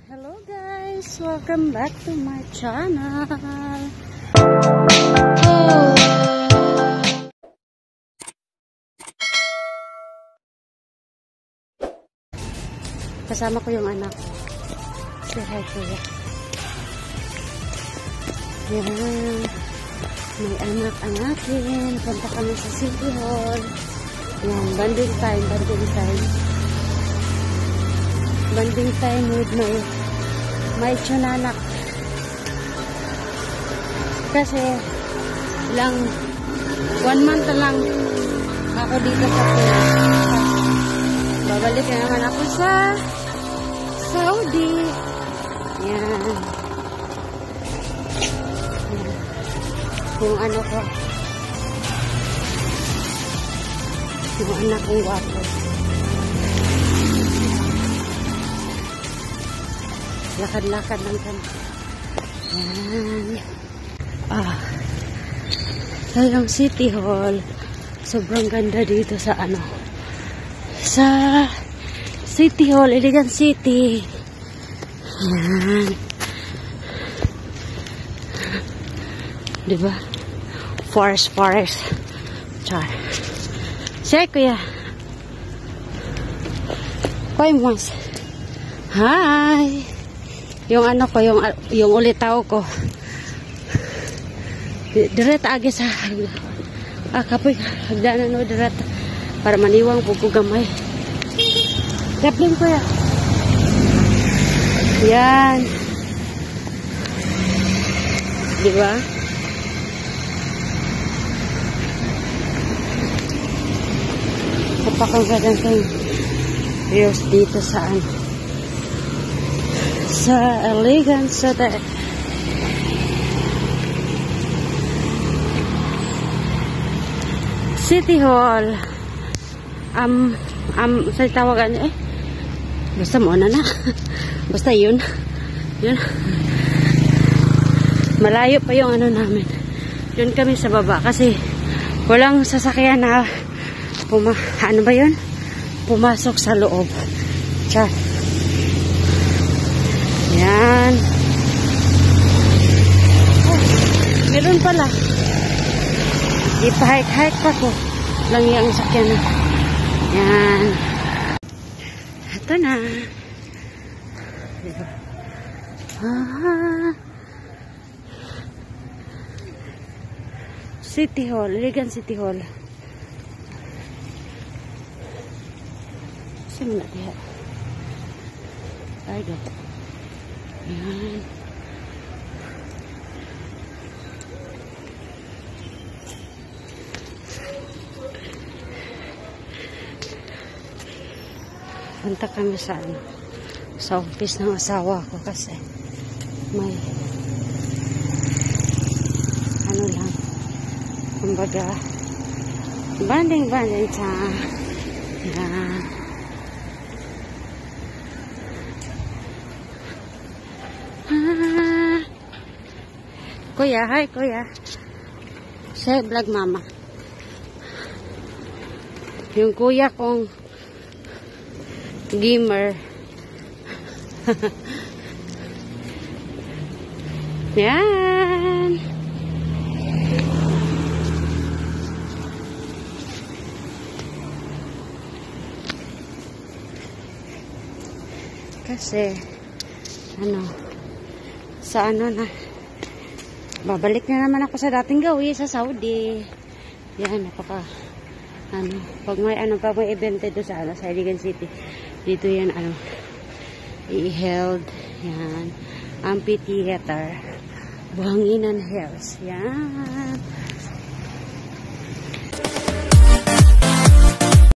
Hello guys, welcome back to my channel. Kasama ko yung anak. Say hi kuya. Yan. May anak ang akin. Punta kami sa City Hall. Yan, banding time. Banding time with my chunanak. Kasi lang 1 month na lang ako dito sa Pinas. Babalik na naman ako sa Saudi. Yan. Yung ano ko. Yung anak kong wapo. Lakad-lakad lang kami. Yan. Sa yung City Hall. Sobrang ganda dito sa ano. Sa City Hall, Iligan City. Yan. Diba? Forest. Char. Say, kuya. Koy mas. Hi. Yung ano ko, yung ulitaw ko. Direta agi sa kapoy hagdanan no direta para maniwang po ko gamay. Kapling ko ya. Yan. Diba? Kapakagadan ko yung views dito saan. Sa Iligan City. City Hall. Sa tawagan niya basta mo na. Basta yun. Malayo pa yung ano namin. Yun kami sa baba kasi walang sasakyan na ano ba yun? Pumasok sa loob. Char. Yan. Oh, meron pala. Ipa-hike pa ko. Lang yung sakyan na. Yan. Ito na. City Hall. Iligan City Hall. Saan na diya? Ay, gato. Yan. Punta kami sa office ng asawa ko kasi may ano lang kumbaga banding sa yan. Kuya, hi kuya. Say vlog mama. Yung kuya kong gamer. Yan. Kasi sa ano na babalik na naman ako sa dating gawi sa Saudi. Yan, pag may pag may event dito sa Iligan City, dito yan i-held. Yan, amphitheater, Buhanginan Hills. Yan.